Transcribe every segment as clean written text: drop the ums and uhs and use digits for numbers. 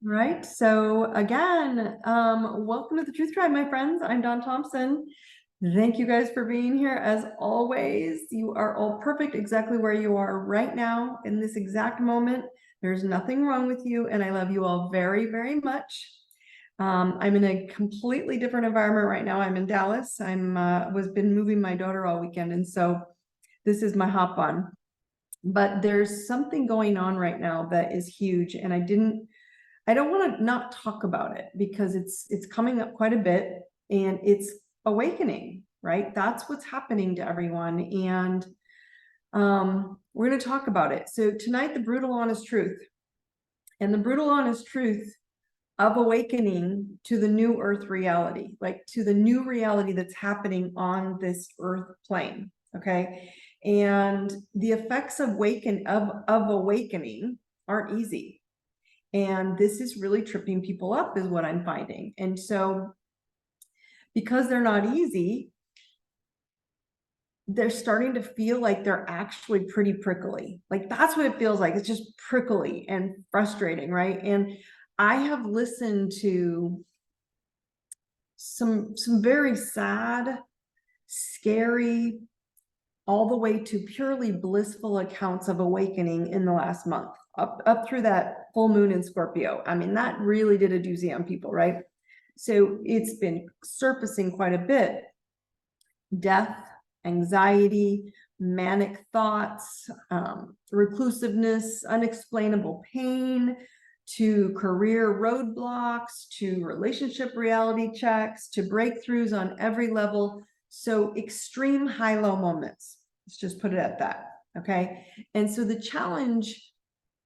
Right. So again, welcome to the Truth Tribe, my friends. I'm Dawn Thompson. Thank you guys for being here. As always, you are all perfect exactly where you are right now in this exact moment. There's nothing wrong with you, and I love you all very, very much. I'm in a completely different environment right now. I'm in Dallas. Was been moving my daughter all weekend, and so this is my hop on. But there's something going on right now that is huge, and I don't want to not talk about it because it's coming up quite a bit, and it's awakening, right? That's what's happening to everyone. And we're going to talk about it. So tonight, the brutal honest truth, and the brutal honest truth of awakening to the new earth reality, like to the new reality that's happening on this earth plane. Okay. And the effects of awakening aren't easy. And this is really tripping people up, is what I'm finding. And so because they're not easy, they're starting to feel like they're actually pretty prickly. Like that's what it feels like. It's just prickly and frustrating, right? And I have listened to some very sad, scary, all the way to purely blissful accounts of awakening in the last month, up through that full moon in Scorpio. I mean, that really did a doozy on people, right? So it's been surfacing quite a bit. Death, anxiety, manic thoughts, reclusiveness, unexplainable pain, to career roadblocks, to relationship reality checks, to breakthroughs on every level. So extreme high-low moments. Let's just put it at that, okay? And so the challenge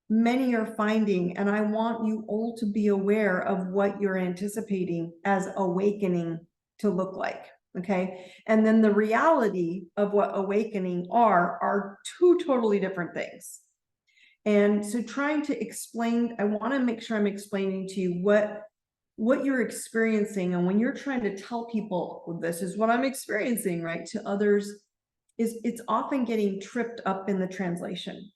many are finding, and I want you all to be aware of what you're anticipating as awakening to look like, okay? And then the reality of what awakening are two totally different things. And so trying to explain, I want to make sure I'm explaining to you what you're experiencing. And when you're trying to tell people, well, this is what I'm experiencing, right, to others, it's often getting tripped up in the translation.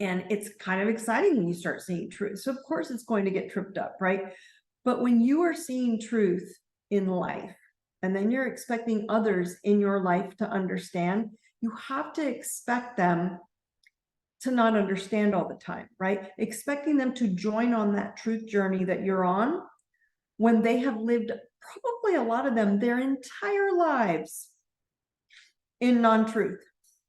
And it's kind of exciting when you start seeing truth. So of course it's going to get tripped up, right? But when you are seeing truth in life, and then you're expecting others in your life to understand, you have to expect them to not understand all the time, right? Expecting them to join on that truth journey that you're on when they have lived, probably a lot of them, their entire lives in non-truth.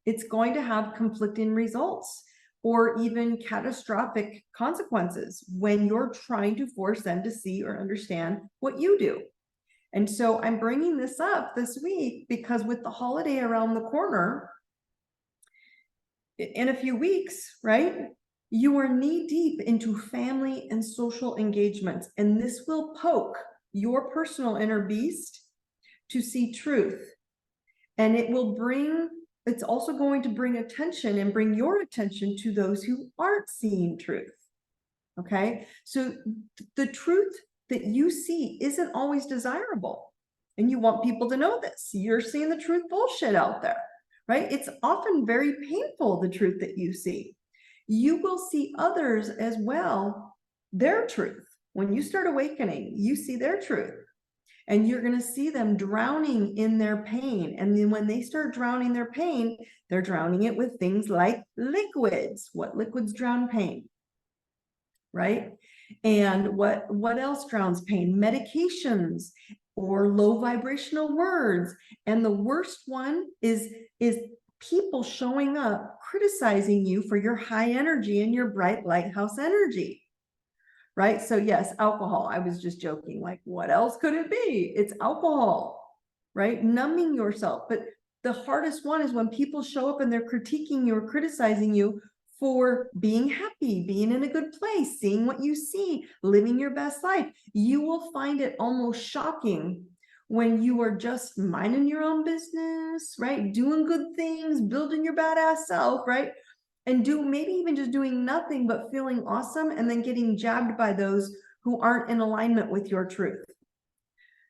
It's going to have conflicting results or even catastrophic consequences when you're trying to force them to see or understand what you do. And so I'm bringing this up this week because with the holiday around the corner, in a few weeks, right, you are knee deep into family and social engagements, and this will poke your personal inner beast to see truth. And it's also going to bring attention and bring your attention to those who aren't seeing truth. Okay, so the truth that you see isn't always desirable, and you want people to know this. You're seeing the truth bullshit out there, right? It's often very painful, the truth that you see. You will see others as well, their truth. When you start awakening, you see their truth. And you're going to see them drowning in their pain. And then when they start drowning their pain, they're drowning it with things like liquids. What liquids drown pain? Right? And what else drowns pain? Medications or low vibrational words. And the worst one is people showing up criticizing you for your high energy and your bright lighthouse energy. Right? So yes, alcohol. I was just joking, like, what else could it be? It's alcohol, right? Numbing yourself. But the hardest one is when people show up and they're critiquing you or criticizing you for being happy, being in a good place, seeing what you see, living your best life. You will find it almost shocking when you are just minding your own business, right? Doing good things, building your badass self, right? And maybe even just doing nothing but feeling awesome, and then getting jabbed by those who aren't in alignment with your truth.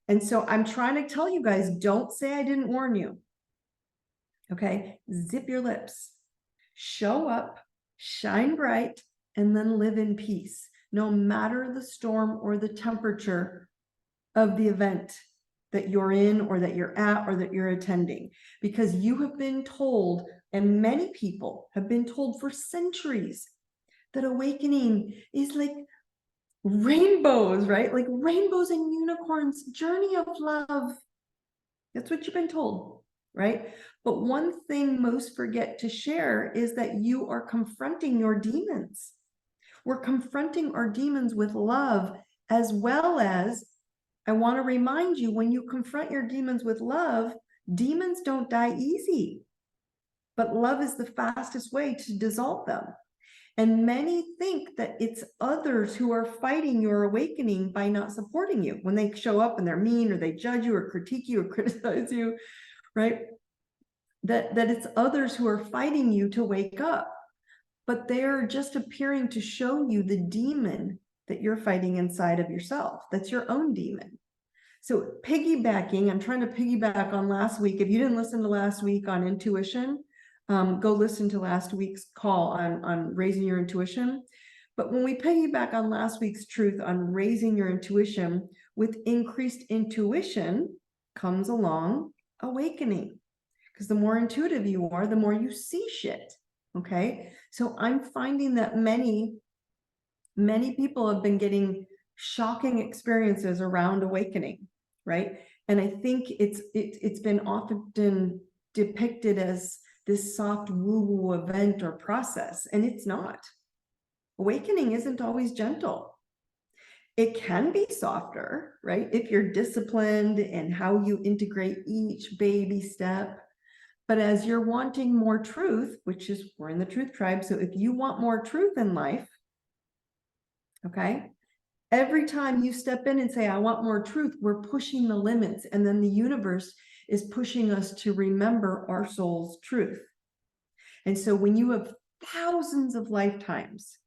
And so I'm trying to tell you guys, don't say I didn't warn you. Okay, zip your lips, show up, shine bright, and then live in peace, no matter the storm or the temperature of the event that you're in or that you're at or that you're attending, because you have been told, and many people have been told for centuries, that awakening is like rainbows, right? Like rainbows and unicorns, journey of love. That's what you've been told, right? But one thing most forget to share is that you are confronting your demons. We're confronting our demons with love, as well as, I want to remind you, when you confront your demons with love, demons don't die easy, but love is the fastest way to dissolve them. And many think that it's others who are fighting your awakening by not supporting you. When they show up and they're mean, or they judge you or critique you or criticize you, right? That it's others who are fighting you to wake up, but they're just appearing to show you the demon that you're fighting inside of yourself. That's your own demon. So piggybacking, I'm trying to piggyback on last week. If you didn't listen to last week on intuition, go listen to last week's call on raising your intuition. But when we piggyback on last week's truth on raising your intuition, with increased intuition comes along awakening. Because the more intuitive you are, the more you see shit. Okay. So I'm finding that many people have been getting shocking experiences around awakening, right? And I think it's been often depicted as this soft woo-woo event or process, and it's not. Awakening isn't always gentle. It can be softer, right? If you're disciplined in how you integrate each baby step. But as you're wanting more truth, which is, we're in the truth tribe, so if you want more truth in life, okay, every time you step in and say, I want more truth, we're pushing the limits. And then the universe is pushing us to remember our soul's truth. And so when you have thousands of lifetimes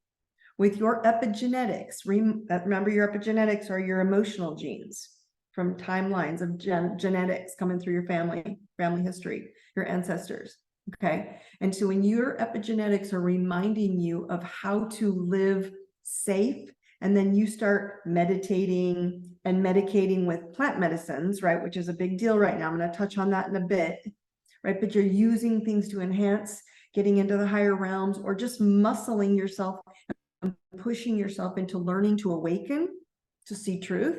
with your epigenetics, remember your epigenetics are your emotional genes from timelines of genetics coming through your family history, your ancestors. Okay. And so when your epigenetics are reminding you of how to live safe, and then you start meditating and medicating with plant medicines, right? Which is a big deal right now. I'm going to touch on that in a bit, right? But you're using things to enhance getting into the higher realms, or just muscling yourself and pushing yourself into learning to awaken, to see truth.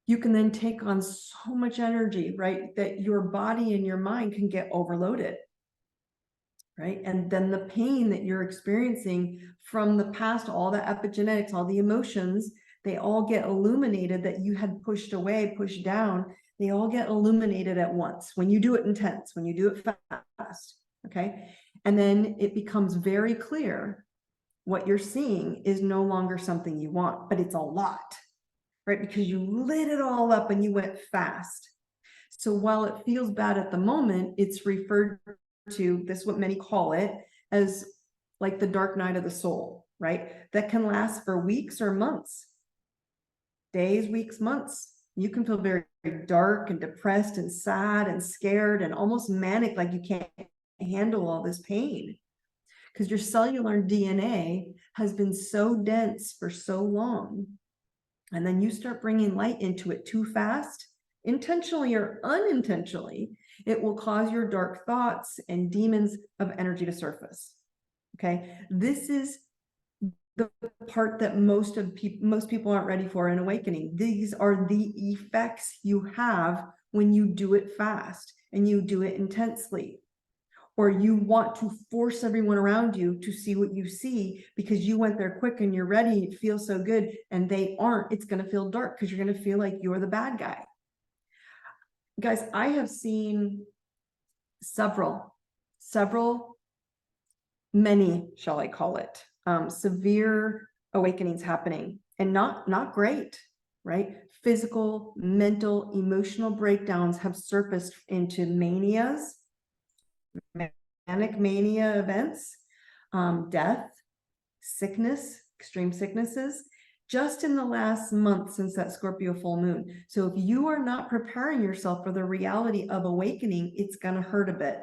You can then take on so much energy, right? That your body and your mind can get overloaded. Right? And then the pain that you're experiencing from the past, all the epigenetics, all the emotions, they all get illuminated that you had pushed away, pushed down. They all get illuminated at once when you do it intense, when you do it fast. Okay. And then it becomes very clear what you're seeing is no longer something you want, but it's a lot, right? Because you lit it all up and you went fast. So while it feels bad at the moment, it's referred to, this what many call it, as like the dark night of the soul, right? That can last for weeks or months, days, weeks, months. You can feel very, very dark and depressed and sad and scared and almost manic, like you can't handle all this pain because your cellular DNA has been so dense for so long. And then you start bringing light into it too fast, intentionally or unintentionally, it will cause your dark thoughts and demons of energy to surface. Okay, this is the part that most people aren't ready for in awakening. These are the effects you have when you do it fast and you do it intensely, or you want to force everyone around you to see what you see because you went there quick and you're ready, it feels so good, and they aren't. It's going to feel dark because you're going to feel like you're the bad guy. Guys, I have seen many, shall I call it, severe awakenings happening, and not great, right? Physical, mental, emotional breakdowns have surfaced into manias, manic mania events, death, sickness, extreme sicknesses, just in the last month since that Scorpio full moon. So if you are not preparing yourself for the reality of awakening, it's going to hurt a bit,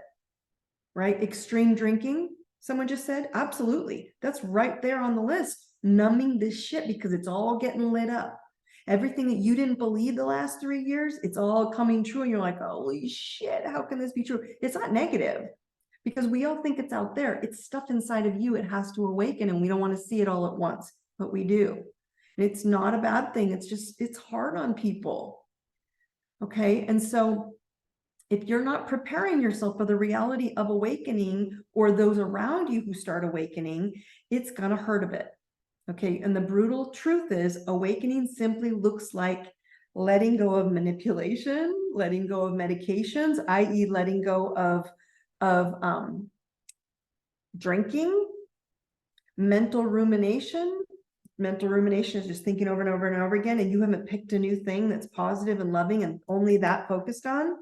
right? Extreme drinking, Someone just said, absolutely. That's right there on the list. Numbing this shit because it's all getting lit up. Everything that you didn't believe the last 3 years, it's all coming true. And you're like, holy shit, how can this be true? It's not negative because we all think it's out there. It's stuff inside of you. It has to awaken and we don't want to see it all at once, but we do. And it's not a bad thing. It's just, it's hard on people. Okay. And so if you're not preparing yourself for the reality of awakening or those around you who start awakening, it's going to hurt a bit. Okay. And the brutal truth is awakening simply looks like letting go of manipulation, letting go of medications, i.e. letting go of drinking, mental rumination. Mental rumination is just thinking over and over and over again, and you haven't picked a new thing that's positive and loving and only that focused on.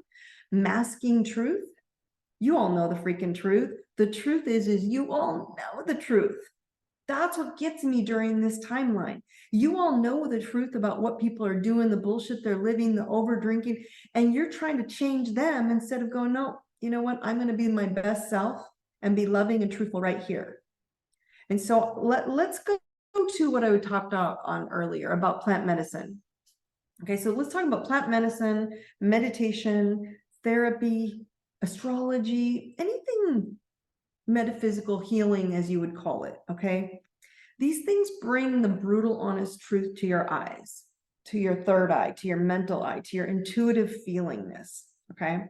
Masking truth. You all know the freaking truth. The truth is you all know the truth. That's what gets me during this timeline. You all know the truth about what people are doing, the bullshit they're living, the over drinking, and you're trying to change them instead of going, no, you know what? I'm going to be my best self and be loving and truthful right here. And so let's go to what I talked on earlier about plant medicine. Okay, so let's talk about plant medicine, meditation, therapy, astrology, anything metaphysical healing, as you would call it, okay? These things bring the brutal, honest truth to your eyes, to your third eye, to your mental eye, to your intuitive feelingness, okay?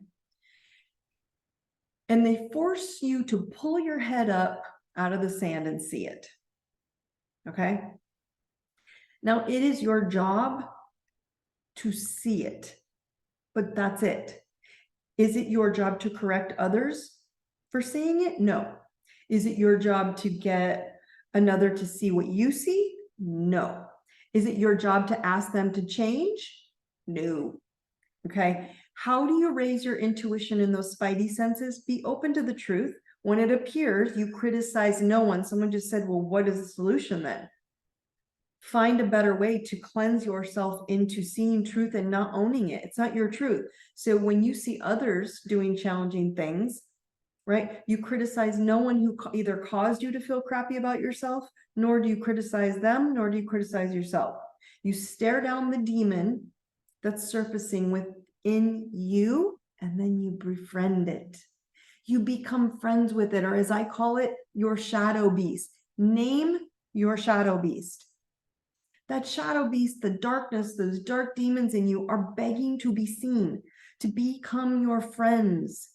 And they force you to pull your head up out of the sand and see it, okay? Now, it is your job to see it, but that's it. Is it your job to correct others for seeing it? No. Is it your job to get another to see what you see? No. Is it your job to ask them to change? No. Okay. How do you raise your intuition in those spidey senses? Be open to the truth. When it appears, you criticize no one. Someone just said, well, what is the solution then? Find a better way to cleanse yourself into seeing truth and not owning it. It's not your truth. So when you see others doing challenging things, right, you criticize no one who either caused you to feel crappy about yourself, nor do you criticize them, nor do you criticize yourself. You stare down the demon that's surfacing within you, and then you befriend it. You become friends with it, or as I call it, your shadow beast. Name your shadow beast. That shadow beast, the darkness, those dark demons in you are begging to be seen, to become your friends.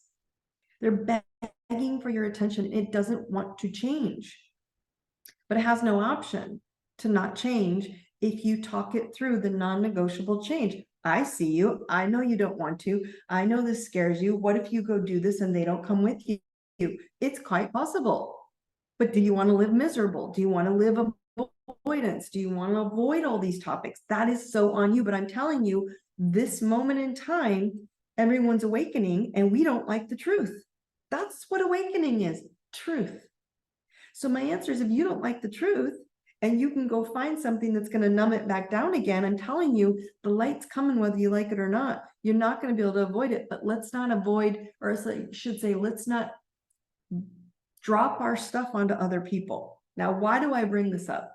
They're begging for your attention. It doesn't want to change, but it has no option to not change if you talk it through the non-negotiable change. I see you. I know you don't want to. I know this scares you. What if you go do this and they don't come with you? It's quite possible. But do you want to live miserable? Do you want to live avoidance? Do you want to avoid all these topics? That is so on you. But I'm telling you, this moment in time, everyone's awakening and we don't like the truth. That's what awakening is, truth. So my answer is, if you don't like the truth and you can go find something that's going to numb it back down again, I'm telling you, the light's coming whether you like it or not. You're not going to be able to avoid it, but let's not avoid, or I should say, let's not drop our stuff onto other people. Now, why do I bring this up?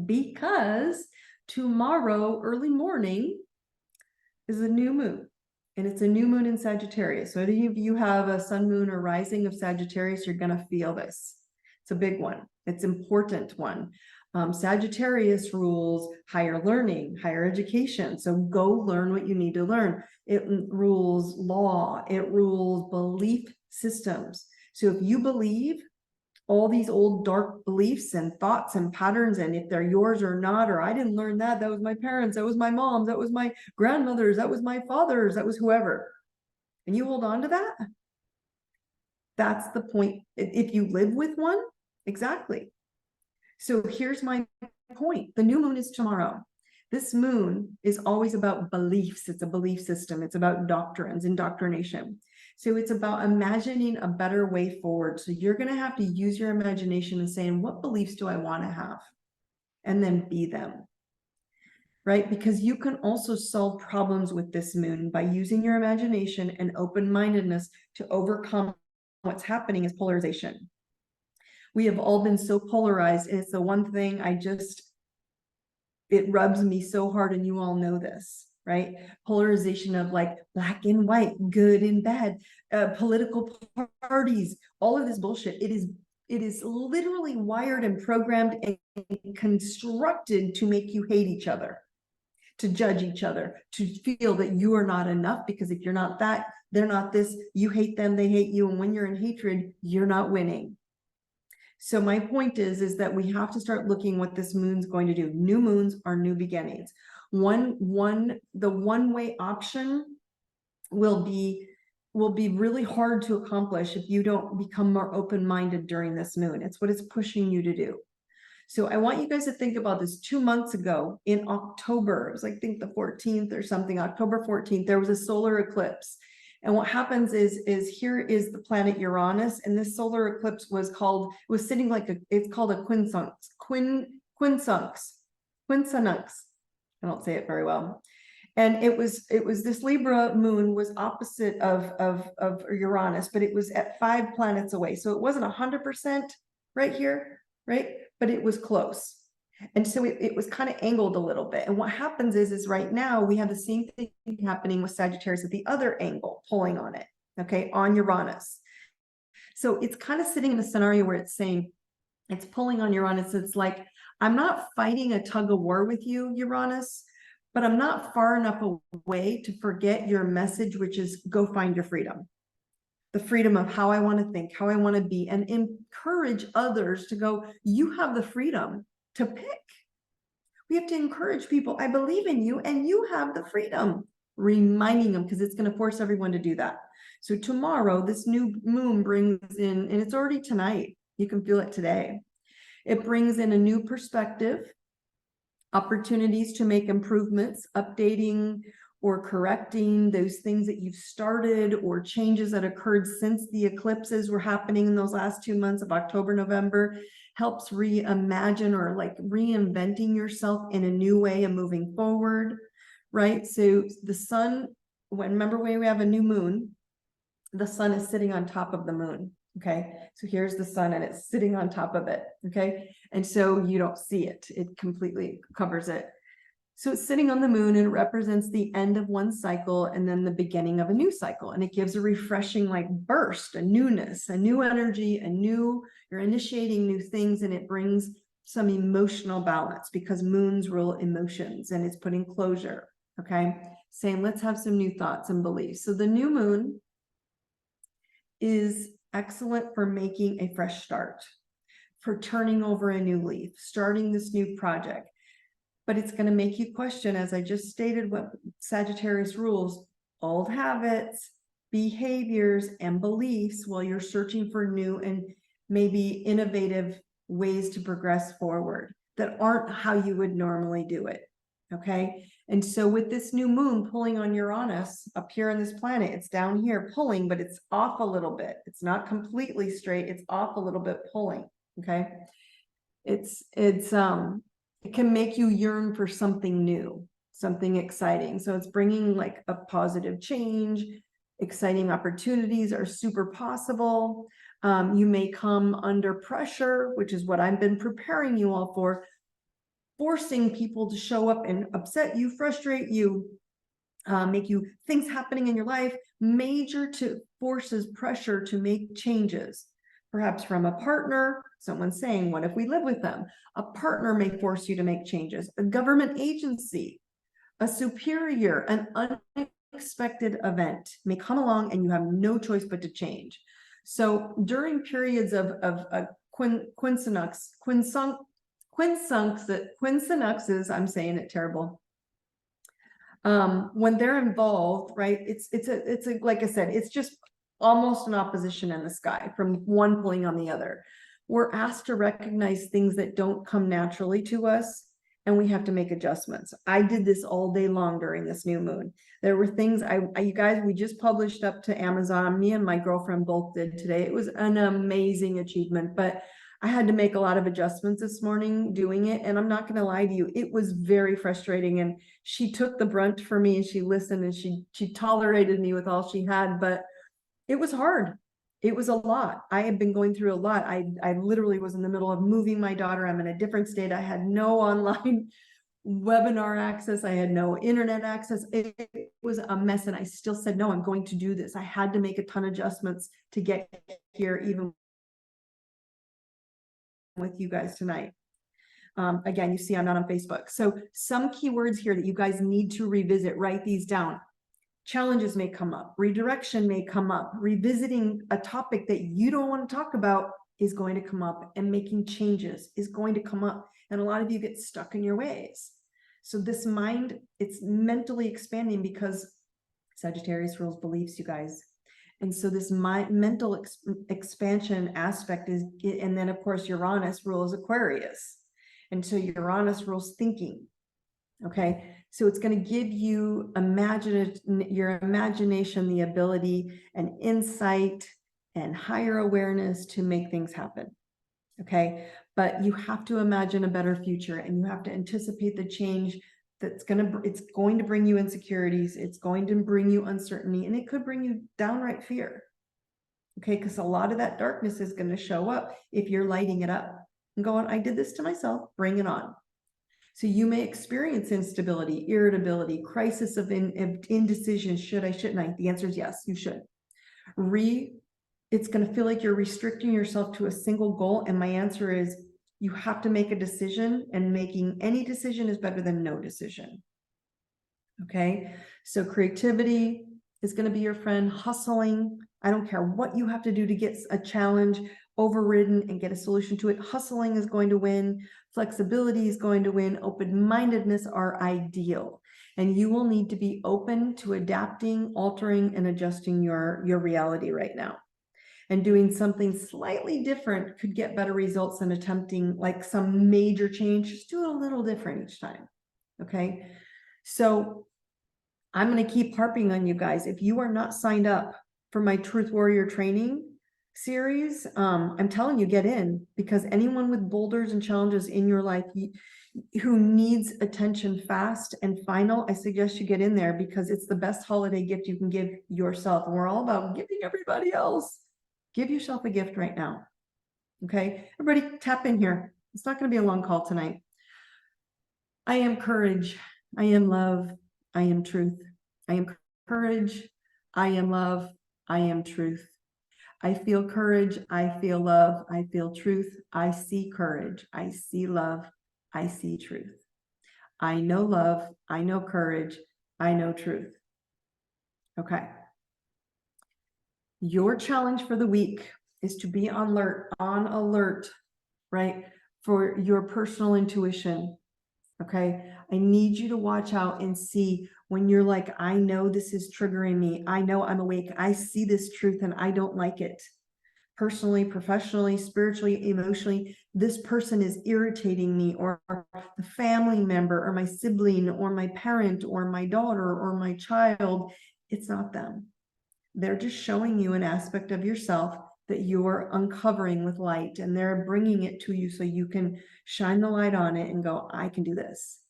Because tomorrow, early morning, is a new moon. And it's a new moon in Sagittarius. So if you have a sun, moon, or rising of Sagittarius, you're going to feel this. It's a big one. It's an important one. Sagittarius rules higher learning, higher education. So go learn what you need to learn. It rules law. It rules belief systems. So if you believe all these old dark beliefs and thoughts and patterns, and if they're yours or not, or I didn't learn that, that was my parents, that was my mom's, that was my grandmother's, that was my father's, that was whoever, and you hold on to that, that's the point. If you live with one, exactly. So here's my point. The new moon is tomorrow. This moon is always about beliefs. It's a belief system. It's about doctrines, indoctrination. So it's about imagining a better way forward. So you're going to have to use your imagination and saying, what beliefs do I want to have? And then be them, right? Because you can also solve problems with this moon by using your imagination and open-mindedness to overcome what's happening is polarization. We have all been so polarized, and it's the one thing it rubs me so hard, and you all know this, right? Polarization of like black and white, good and bad, political parties, all of this bullshit. It is literally wired and programmed and constructed to make you hate each other, to judge each other, to feel that you are not enough, because if you're not that, they're not this, you hate them, they hate you. And when you're in hatred, you're not winning. So my point is that we have to start looking what this moon's going to do. New moons are new beginnings. The one-way option will be really hard to accomplish if you don't become more open-minded during this moon. It's what it's pushing you to do. So I want you guys to think about this. 2 months ago in October, it was like, I think the 14th or something, October 14th, there was a solar eclipse. And what happens is here is the planet Uranus, and this solar eclipse was sitting like it's called a quincunx. I don't say it very well. And it was this Libra moon was opposite of Uranus, but it was at 5 planets away. So it wasn't 100% right here, right? But it was close. And so it was kind of angled a little bit. And what happens is right now we have the same thing happening with Sagittarius at the other angle, pulling on it, okay, on Uranus. So it's kind of sitting in a scenario where it's saying, it's pulling on Uranus. It's like, I'm not fighting a tug of war with you, Uranus, but I'm not far enough away to forget your message, which is go find your freedom. The freedom of how I want to think, how I want to be, and encourage others to go, you have the freedom to pick. We have to encourage people. I believe in you and you have the freedom, reminding them, because it's going to force everyone to do that. So tomorrow, this new moon brings in, and it's already tonight, you can feel it today. It brings in a new perspective, opportunities to make improvements, updating or correcting those things that you've started, or changes that occurred since the eclipses were happening in those last 2 months of October, November. Helps reimagine or like reinventing yourself in a new way and moving forward, right? So the sun, remember when we have a new moon, the sun is sitting on top of the moon, okay? So here's the sun and it's sitting on top of it, okay? And so you don't see it. It completely covers it. So it's sitting on the moon, and it represents the end of one cycle and then the beginning of a new cycle. And it gives a refreshing like burst, a newness, a new energy, you're initiating new things, and it brings some emotional balance because moons rule emotions, and it's putting closure, okay? Saying, let's have some new thoughts and beliefs. So the new moon is excellent for making a fresh start, for turning over a new leaf, starting this new project. But it's going to make you question, as I just stated, what Sagittarius rules, old habits, behaviors, and beliefs while you're searching for new and maybe innovative ways to progress forward that aren't how you would normally do it. Okay. And so with this new moon pulling on Uranus up here on this planet, it's down here pulling, but it's off a little bit. It's not completely straight. It's off a little bit pulling. Okay. It can make you yearn for something new, something exciting. So it's bringing like a positive change. Exciting opportunities are super possible. You may come under pressure, which is what I've been preparing you all for, forcing people to show up and upset you, frustrate you, make you things happening in your life, major to forces pressure to make changes. Perhaps from a partner, someone saying, what if we live with them? A partner may force you to make changes. A government agency, a superior, an unexpected event may come along and you have no choice but to change. So during periods of quincunxes, I'm saying it terrible. When they're involved, right? It's like I said, it's just almost an opposition in the sky from one pulling on the other. We're asked to recognize things that don't come naturally to us, and we have to make adjustments. I did this all day long during this new moon. There were things you guys, we just published up to Amazon. Me and my girlfriend both did today. It was an amazing achievement, but I had to make a lot of adjustments this morning doing it. And I'm not going to lie to you, it was very frustrating. And she took the brunt for me, and she listened, and she tolerated me with all she had, but it was hard. It was a lot. I had been going through a lot. I literally was in the middle of moving my daughter. I'm in a different state. I had no online webinar access. I had no internet access. It was a mess. And I still said, no, I'm going to do this. I had to make a ton of adjustments to get here, even with you guys tonight. Again, you see, I'm not on Facebook. So some keywords here that you guys need to revisit, write these down. Challenges may come up, redirection may come up, revisiting a topic that you don't want to talk about is going to come up, and making changes is going to come up. And a lot of you get stuck in your ways. So this mind, it's mentally expanding because Sagittarius rules beliefs, you guys. And so this mental expansion aspect is, and then of course Uranus rules Aquarius. And so Uranus rules thinking. Okay, so it's going to give you your imagination, the ability and insight and higher awareness to make things happen. Okay, but you have to imagine a better future, and you have to anticipate the change it's going to bring you insecurities, it's going to bring you uncertainty, and it could bring you downright fear. Okay, because a lot of that darkness is going to show up if you're lighting it up and going, I did this to myself, bring it on. So you may experience instability, irritability, crisis of indecision. Should I, shouldn't I? The answer is yes, you should. It's going to feel like you're restricting yourself to a single goal. And my answer is you have to make a decision, and making any decision is better than no decision. Okay, so creativity is going to be your friend. Hustling, I don't care what you have to do to get a challenge overridden and get a solution to it. Hustling is going to win. Flexibility is going to win. Open-mindedness are ideal. And you will need to be open to adapting, altering, and adjusting your reality right now. And doing something slightly different could get better results than attempting like some major change. Just do it a little different each time. Okay, so I'm going to keep harping on you guys. If you are not signed up for my Truth Warrior training series, I'm telling you, get in, because anyone with boulders and challenges in your life who needs attention fast and final, I suggest you get in there, because it's the best holiday gift you can give yourself. And we're all about giving everybody else. Give yourself a gift right now. Okay, everybody tap in here. It's not going to be a long call tonight. I am courage. I am love. I am truth. I am courage. I am love. I am truth. I feel courage. I feel love. I feel truth. I see courage. I see love. I see truth. I know love. I know courage. I know truth. Okay. Your challenge for the week is to be on alert, right? For your personal intuition. Okay. I need you to watch out and see when you're like, I know this is triggering me. I know I'm awake. I see this truth and I don't like it. Personally, professionally, spiritually, emotionally, this person is irritating me, or the family member, or my sibling, or my parent, or my daughter, or my child. It's not them. They're just showing you an aspect of yourself that you're uncovering with light, and they're bringing it to you so you can shine the light on it and go, I can do this.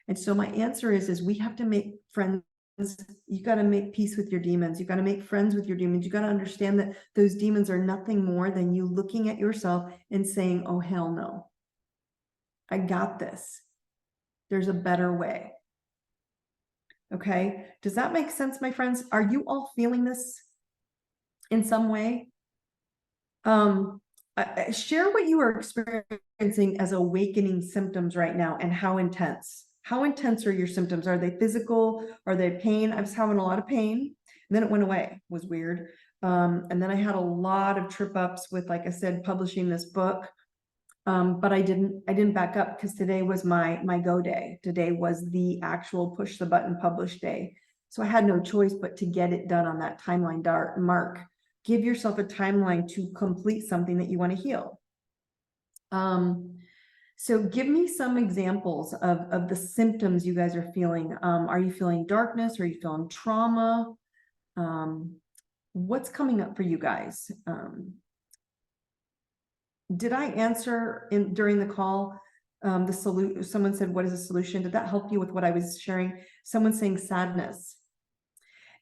And so my answer is we have to make friends. You got to make peace with your demons. You got to make friends with your demons. You got to understand that those demons are nothing more than you looking at yourself and saying, oh, hell no. I got this. There's a better way. Okay. Does that make sense, my friends? Are you all feeling this in some way? Share what you are experiencing as awakening symptoms right now, and how intense. How intense are your symptoms? Are they physical? Are they pain? I was having a lot of pain, and then it went away. It was weird. And then I had a lot of trip ups with, like I said, publishing this book. But I didn't back up, because today was my go day. Today was the actual push the button publish day. So I had no choice but to get it done on that timeline mark. Give yourself a timeline to complete something that you want to heal. So give me some examples of the symptoms you guys are feeling. Are you feeling darkness? Are you feeling trauma? What's coming up for you guys? Did I answer during the call the solution? Someone said, what is a solution? Did that help you with what I was sharing? Someone saying sadness.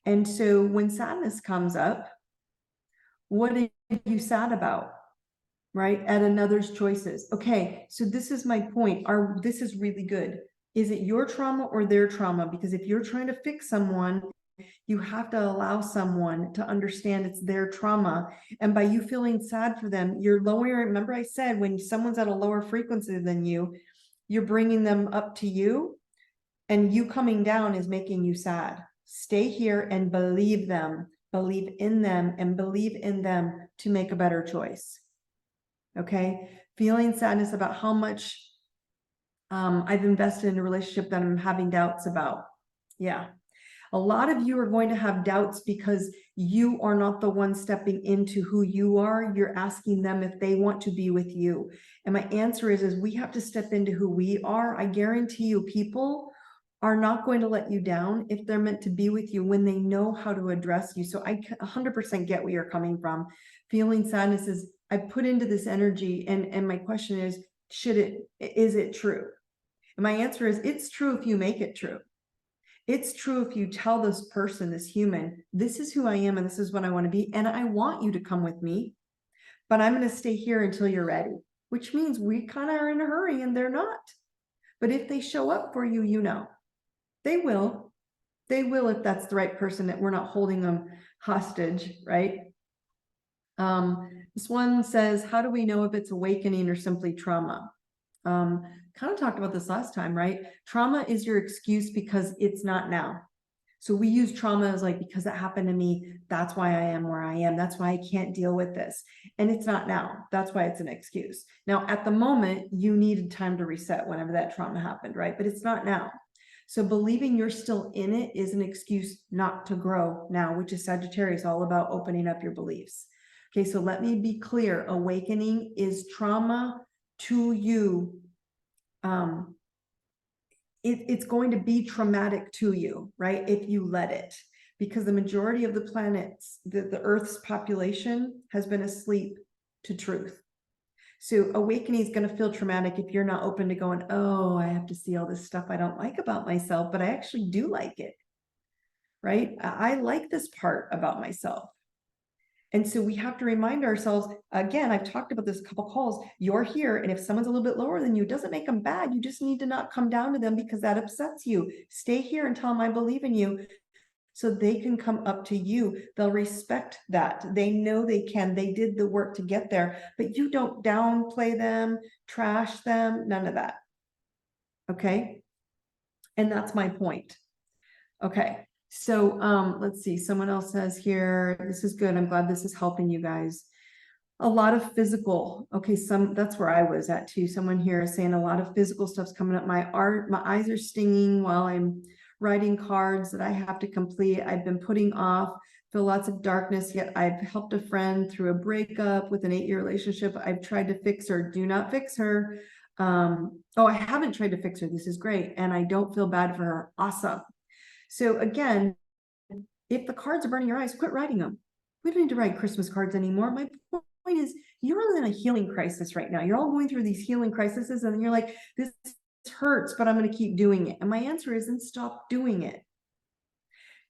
And so when sadness comes up, What are you sad about? Right? At another's choices. Okay, so this is my point. This is really good. Is it your trauma or their trauma? Because if you're trying to fix someone, you have to allow someone to understand it's their trauma. And by you feeling sad for them, you're lowering. Remember I said, when someone's at a lower frequency than you, you're bringing them up to you, and you coming down is making you sad. Stay here and believe them, believe in them, and believe in them to make a better choice. Okay, feeling sadness about how much I've invested in a relationship that I'm having doubts about. Yeah, a lot of you are going to have doubts because you are not the one stepping into who you are. You're asking them if they want to be with you. And my answer is we have to step into who we are. I guarantee you, people are not going to let you down if they're meant to be with you when they know how to address you. So I 100% get where you're coming from. Feeling sadness is, I put into this energy, and my question is, is it true? And my answer is, it's true if you make it true. It's true if you tell this person, this human, this is who I am and this is what I want to be, and I want you to come with me, but I'm going to stay here until you're ready, which means we kind of are in a hurry and they're not. But if they show up for you, you know, they will. They will if that's the right person, that we're not holding them hostage, right? This one says, how do we know if it's awakening or simply trauma? Kind of talked about this last time, right? Trauma is your excuse because it's not now. So we use trauma as like, because that happened to me, that's why I am where I am. That's why I can't deal with this. And it's not now. That's why it's an excuse. Now, at the moment, you needed time to reset whenever that trauma happened, right? But it's not now. So believing you're still in it is an excuse not to grow now, which is Sagittarius, all about opening up your beliefs. Okay, so let me be clear. Awakening is trauma to you. It's going to be traumatic to you, right? If you let it, because the majority of the planets, the Earth's population has been asleep to truth. So awakening is going to feel traumatic if you're not open to going, oh, I have to see all this stuff I don't like about myself, but I actually do like it, right? I like this part about myself. And so we have to remind ourselves, again, I've talked about this a couple calls, you're here, and if someone's a little bit lower than you, it doesn't make them bad. You just need to not come down to them because that upsets you. Stay here and tell them I believe in you so they can come up to you. They'll respect that. They know they can. They did the work to get there, but you don't downplay them, trash them, none of that. Okay? And that's my point. Okay. So let's see, someone else says here, this is good. I'm glad this is helping you guys. A lot of physical. Okay, that's where I was at too. Someone here is saying a lot of physical stuff's coming up. My eyes are stinging while I'm writing cards that I have to complete. I've been putting off, feel lots of darkness, yet I've helped a friend through a breakup with an 8-year relationship. I've tried to fix her. Do not fix her. Oh, I haven't tried to fix her. This is great. And I don't feel bad for her. Awesome. So again, if the cards are burning your eyes, quit writing them. We don't need to write Christmas cards anymore. My point is, you're in a healing crisis right now. You're all going through these healing crises, and you're like, this hurts, but I'm going to keep doing it. And my answer is, then stop doing it.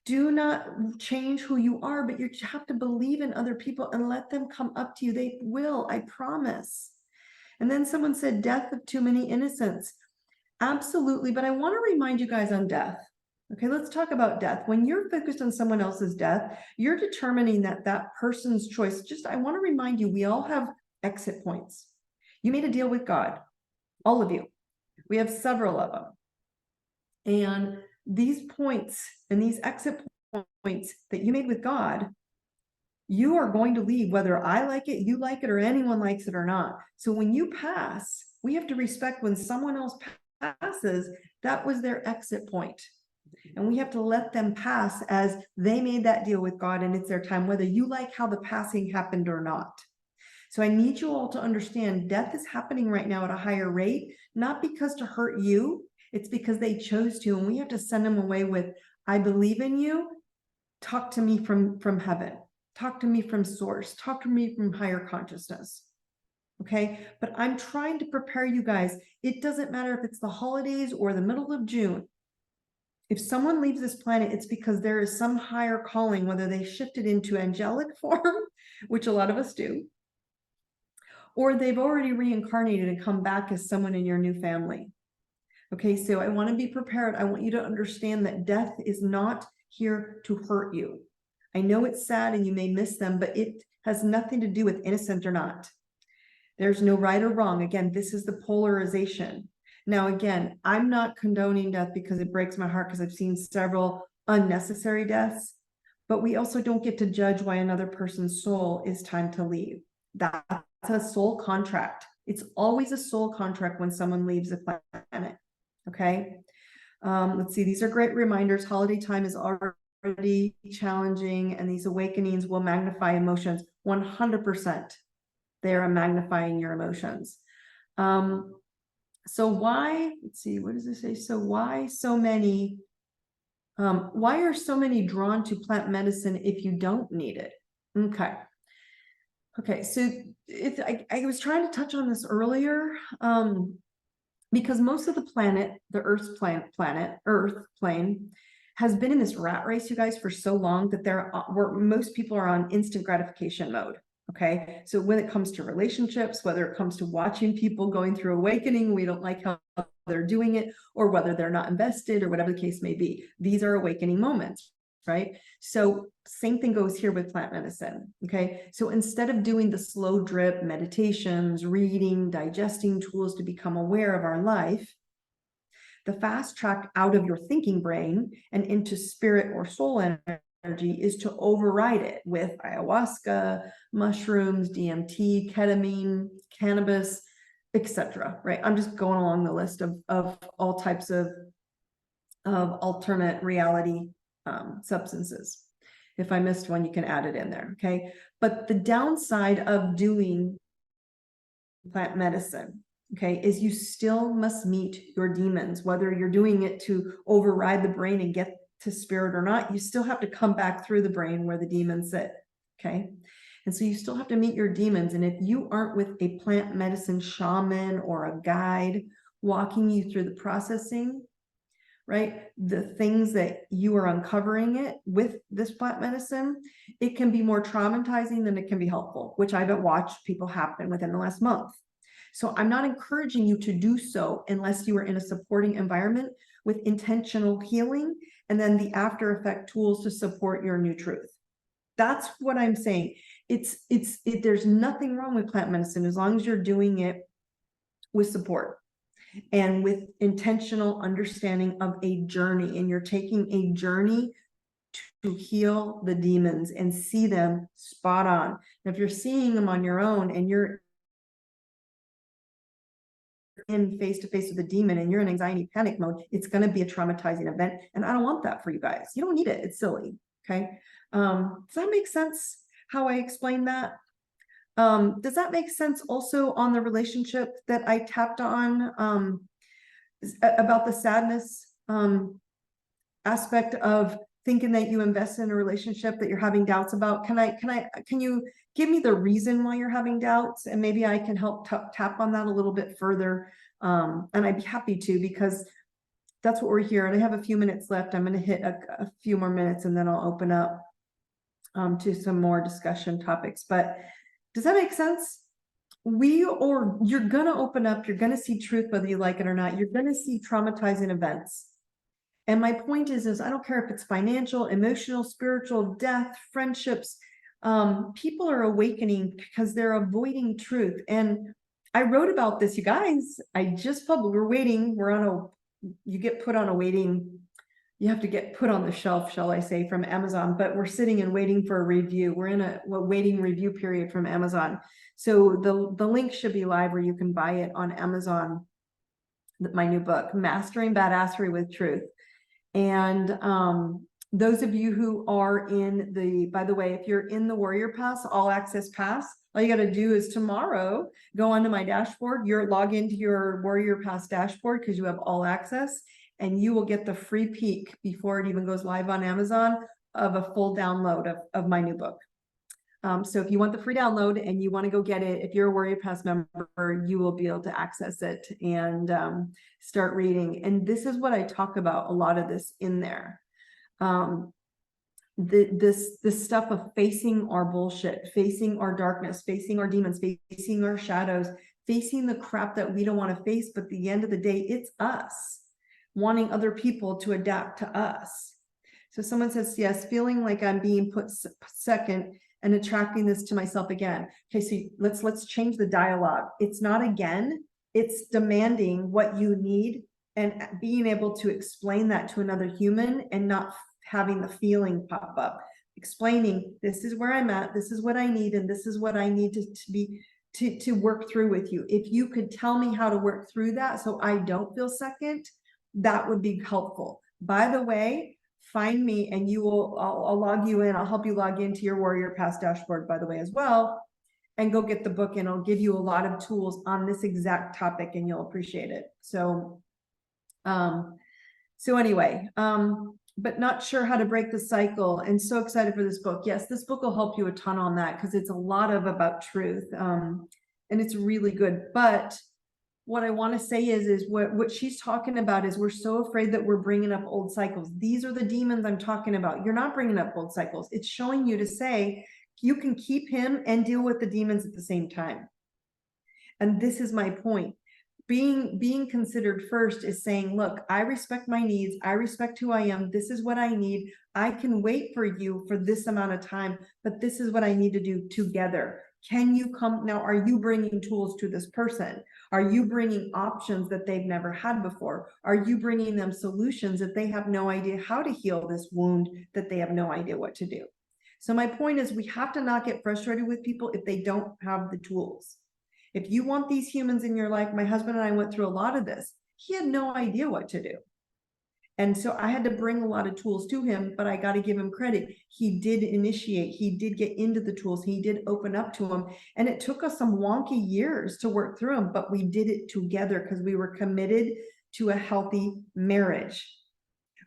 Do not change who you are, but you have to believe in other people and let them come up to you. They will, I promise. And then someone said, death of too many innocents. Absolutely. But I want to remind you guys on death. Okay, let's talk about death. When you're focused on someone else's death, you're determining that person's choice. I want to remind you, we all have exit points. You made a deal with God, all of you. We have several of them. And these points and these exit points that you made with God, you are going to leave whether I like it, you like it, or anyone likes it or not. So when you pass, we have to respect when someone else passes, that was their exit point. And we have to let them pass as they made that deal with God, and it's their time, whether you like how the passing happened or not. So I need you all to understand death is happening right now at a higher rate, not because to hurt you, it's because they chose to, and we have to send them away with, I believe in you, talk to me from heaven, talk to me from source, talk to me from higher consciousness. Okay, but I'm trying to prepare you guys. It doesn't matter if it's the holidays or the middle of June. If someone leaves this planet, it's because there is some higher calling, whether they shifted into angelic form, which a lot of us do, or they've already reincarnated and come back as someone in your new family. Okay, so I want to be prepared. I want you to understand that death is not here to hurt you. I know it's sad and you may miss them, but it has nothing to do with innocent or not. There's no right or wrong. Again, this is the polarization. Now, again, I'm not condoning death because it breaks my heart because I've seen several unnecessary deaths, but we also don't get to judge why another person's soul is time to leave. That's a soul contract. It's always a soul contract when someone leaves the planet. Okay. Let's see. These are great reminders. Holiday time is already challenging, and these awakenings will magnify emotions 100%. They are magnifying your emotions. So why, let's see, what does it say? So why so many, why are so many drawn to plant medicine if you don't need it? Okay. Okay, so I was trying to touch on this earlier, because most of the planet, the Earth's Earth plane, has been in this rat race, you guys, for so long that most people are on instant gratification mode. Okay, so when it comes to relationships, whether it comes to watching people going through awakening, we don't like how they're doing it, or whether they're not invested, or whatever the case may be. These are awakening moments, right? So same thing goes here with plant medicine. Okay, so instead of doing the slow drip meditations, reading, digesting tools to become aware of our life, the fast track out of your thinking brain and into spirit or soul energy is to override it with ayahuasca, mushrooms, DMT, ketamine, cannabis, etc. Right? I'm just going along the list of all types of alternate reality substances. If I missed one, you can add it in there. Okay. But the downside of doing plant medicine, okay, is you still must meet your demons, whether you're doing it to override the brain and get to spirit or not. You still have to come back through the brain where the demons sit. Okay. And so you still have to meet your demons. And if you aren't with a plant medicine shaman or a guide walking you through the processing, right, the things that you are uncovering it with this plant medicine, it can be more traumatizing than it can be helpful, which I've watched people happen within the last month. So I'm not encouraging you to do so unless you are in a supporting environment with intentional healing and then the after effect tools to support your new truth. That's what I'm saying. There's nothing wrong with plant medicine as long as you're doing it with support and with intentional understanding of a journey, and you're taking a journey to heal the demons and see them spot on. And if you're seeing them on your own and you're in face-to-face with a demon and you're in anxiety panic mode, it's going to be a traumatizing event, and I don't want that for you guys. You don't need it. It's silly. Okay. Does that make sense how I explained that? Does that make sense also on the relationship that I tapped on about the sadness aspect of thinking that you invest in a relationship that you're having doubts about? Can you give me the reason why you're having doubts, and maybe I can help tap on that a little bit further? And I'd be happy to, because that's what we're here. And I have a few minutes left. I'm going to hit a few more minutes and then I'll open up to some more discussion topics. But does that make sense? You're going to open up, you're going to see truth, whether you like it or not. You're going to see traumatizing events. And my point is I don't care if it's financial, emotional, spiritual, death, friendships. People are awakening because they're avoiding truth. And I wrote about this, you guys. I just published, you get put on a waiting, you have to get put on the shelf, shall I say, from Amazon, but we're sitting and waiting for a review. We're in a waiting review period from Amazon. So the link should be live where you can buy it on Amazon, my new book, Mastering Badassery with Truth. And those of you who are by the way, if you're in the Warrior Pass, All Access Pass, all you got to do is tomorrow go onto my dashboard, log into your Warrior Pass dashboard because you have all access, and you will get the free peek before it even goes live on Amazon of a full download of my new book. So if you want the free download and you want to go get it, if you're a Warrior Pass member, you will be able to access it and start reading. And this is what I talk about, a lot of this in there. this stuff of facing our bullshit, facing our darkness, facing our demons, facing our shadows, facing the crap that we don't want to face. But at the end of the day, it's us wanting other people to adapt to us. So someone says, yes, feeling like I'm being put second and attracting this to myself again. Okay, so let's change the dialogue. It's not again, it's demanding what you need and being able to explain that to another human and not having the feeling pop up. Explaining, this is where I'm at, this is what I need, and this is what I need to work through with you. If you could tell me how to work through that so I don't feel second, that would be helpful. By the way, find me and I'll log you in. I'll help you log into your Warrior Pass dashboard, by the way, as well, and go get the book, and I'll give you a lot of tools on this exact topic and you'll appreciate it. So anyway, but not sure how to break the cycle and so excited for this book. Yes, this book will help you a ton on that because it's a lot about truth. And it's really good. But what I want to say is what she's talking about is we're so afraid that we're bringing up old cycles. These are the demons I'm talking about. You're not bringing up old cycles. It's showing you to say you can keep him and deal with the demons at the same time. And this is my point. Being considered first is saying, look, I respect my needs. I respect who I am. This is what I need. I can wait for you for this amount of time, but this is what I need to do together. Can you come now? Are you bringing tools to this person? Are you bringing options that they've never had before? Are you bringing them solutions that they have no idea how to heal this wound, that they have no idea what to do? So my point is we have to not get frustrated with people if they don't have the tools. If you want these humans in your life, my husband and I went through a lot of this. He had no idea what to do. And so I had to bring a lot of tools to him, but I got to give him credit. He did initiate, he did get into the tools, he did open up to them. And it took us some wonky years to work through them, but we did it together because we were committed to a healthy marriage.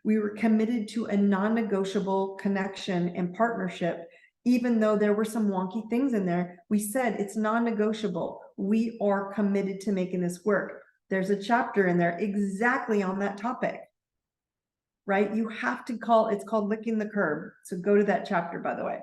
We were committed to a non-negotiable connection and partnership. Even though there were some wonky things in there, we said it's non-negotiable. We are committed to making this work. There's a chapter in there exactly on that topic, right? You have to it's called Licking the Curb. So go to that chapter, by the way.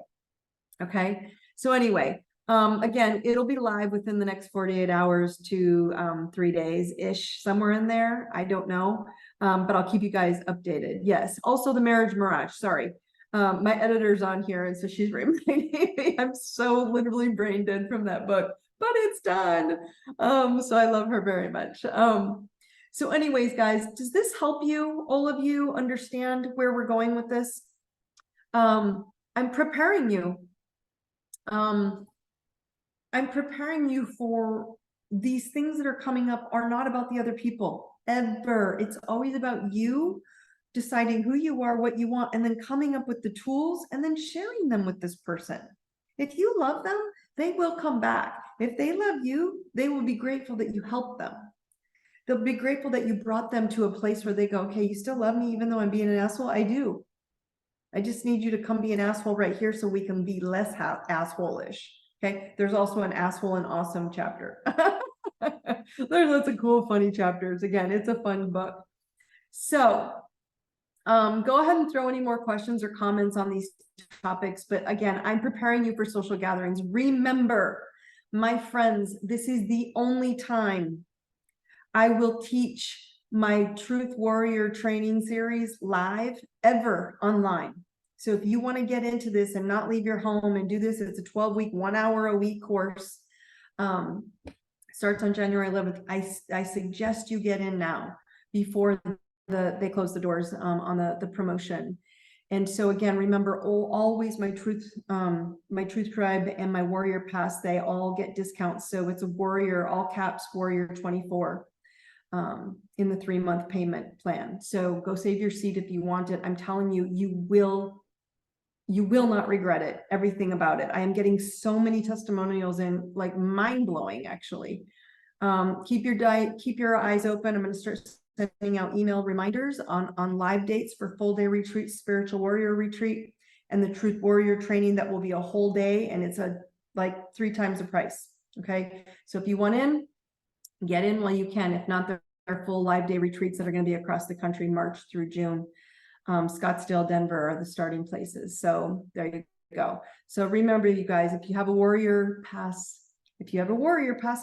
Okay. So anyway, again, it'll be live within the next 48 hours to 3 days-ish, somewhere in there. I don't know, but I'll keep you guys updated. Yes. Also the Marriage Mirage, sorry. My editor's on here, and so she's reminding me I'm so literally brain dead from that book, but it's done. So I love her very much. So anyways, guys, does this help you, all of you, understand where we're going with this? I'm preparing you. I'm preparing you for these things that are coming up are not about the other people, ever. It's always about you deciding who you are, what you want, and then coming up with the tools and then sharing them with this person. If you love them, they will come back. If they love you, they will be grateful that you helped them. They'll be grateful that you brought them to a place where they go, okay, you still love me even though I'm being an asshole? I do. I just need you to come be an asshole right here so we can be less asshole-ish. Okay, there's also an asshole and awesome chapter. There's lots of cool, funny chapters. Again, it's a fun book. So go ahead and throw any more questions or comments on these topics. But again, I'm preparing you for social gatherings. Remember, my friends, this is the only time I will teach my Truth Warrior training series live ever online. So if you want to get into this and not leave your home and do this, it's a 12-week, 1 hour a week course. Starts on January 11th. I suggest you get in now before they close the doors on the promotion. And so again, remember, always my Truth Tribe and my Warrior Pass, they all get discounts. So it's a Warrior, all caps Warrior 24 in the 3-month payment plan. So go save your seat if you want it. I'm telling you, you will not regret it. Everything about it. I am getting so many testimonials in, like, mind-blowing, actually. Keep your eyes open. I'm going to start sending out email reminders on live dates for full day retreat, Spiritual Warrior Retreat, and the Truth Warrior training that will be a whole day, and it's like 3 times the price. Okay, so if you want in, get in while you can. If not, there are full live day retreats that are going to be across the country, March through June. Scottsdale, Denver are the starting places. So there you go. So remember, you guys, if you have a Warrior Pass,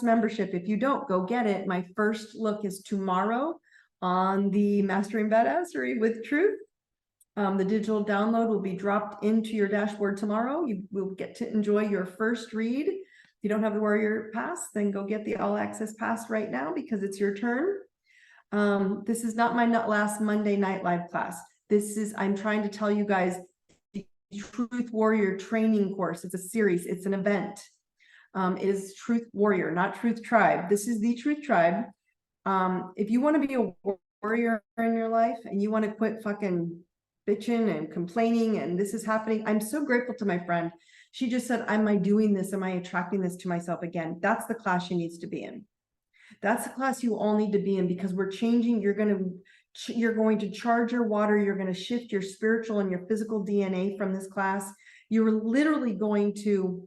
membership, if you don't, go get it. My first look is tomorrow on the Mastering Badassery with Truth. The digital download will be dropped into your dashboard tomorrow. You will get to enjoy your first read. If you don't have the Warrior Pass, then go get the All Access Pass right now because it's your turn. This is not my last Monday night live class. I'm trying to tell you guys the Truth Warrior training course. It's a series, it's an event. It is Truth Warrior, not Truth Tribe. This is the Truth Tribe. If you want to be a warrior in your life and you want to quit fucking bitching and complaining and this is happening, I'm so grateful to my friend. She just said, am I doing this? Am I attracting this to myself again? That's the class she needs to be in. That's the class you all need to be in because we're changing. You're going to charge your water. You're going to shift your spiritual and your physical DNA from this class. You're literally going to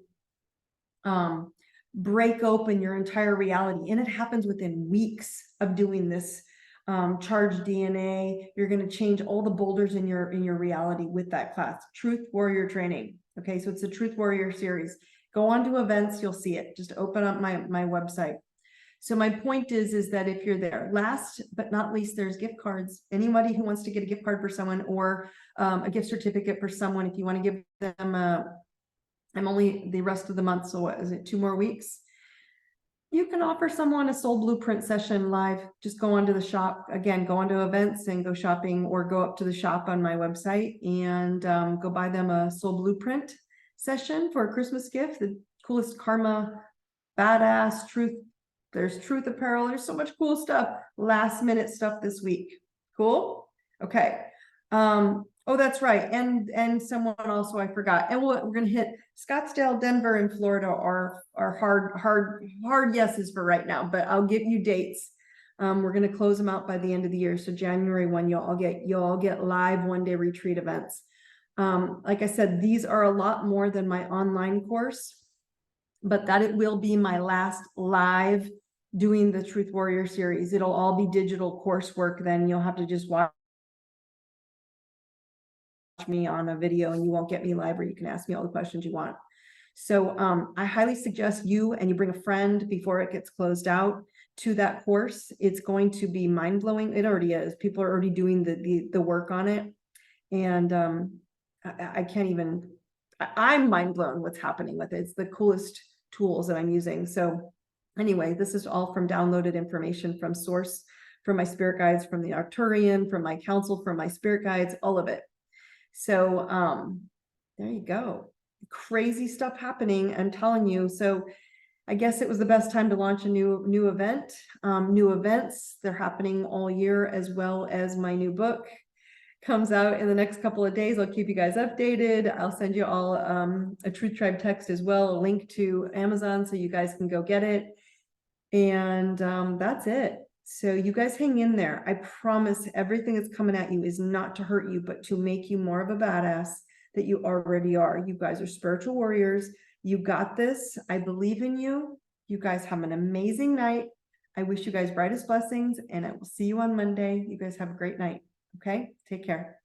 break open your entire reality. And it happens within weeks of doing this charged DNA. You're going to change all the boulders in your reality with that class. Truth Warrior Training. Okay, so it's the Truth Warrior series. Go on to events, you'll see it. Just open up my website. So my point is that if you're there, last but not least, there's gift cards. Anybody who wants to get a gift card for someone or a gift certificate for someone, if you want to give them I'm only the rest of the month, so what is it, 2 more weeks? You can offer someone a soul blueprint session live. Just go onto the shop. Again, go onto events and go shopping or go up to the shop on my website and go buy them a soul blueprint session for a Christmas gift. The coolest karma, badass, truth. There's truth apparel. There's so much cool stuff. Last minute stuff this week. Cool? Okay. Oh, that's right. And someone also I forgot. And we're gonna hit Scottsdale, Denver, and Florida are hard yeses for right now, but I'll give you dates. We're gonna close them out by the end of the year. So January 1, you'll all get live one-day retreat events. Like I said, these are a lot more than my online course, but that it will be my last live doing the Truth Warrior series. It'll all be digital coursework. Then you'll have to just watch me on a video and you won't get me live, or you can ask me all the questions you want. So I highly suggest you bring a friend before it gets closed out to that course. It's going to be mind-blowing. It already is. People are already doing the work on it. And I can't even, I'm mind blown what's happening with it. It's the coolest tools that I'm using. So anyway, this is all from downloaded information from source, from my spirit guides, from the Arcturian, from my council, from my spirit guides, all of it. So there you go. Crazy stuff happening, I'm telling you. So I guess it was the best time to launch a new event. New events, they're happening all year, as well as my new book comes out in the next couple of days. I'll keep you guys updated. I'll send you all a Truth Tribe text as well, a link to Amazon so you guys can go get it. And that's it. So you guys hang in there. I promise everything that's coming at you is not to hurt you, but to make you more of a badass that you already are. You guys are spiritual warriors. You got this. I believe in you. You guys have an amazing night. I wish you guys brightest blessings, and I will see you on Monday. You guys have a great night. Okay? Take care.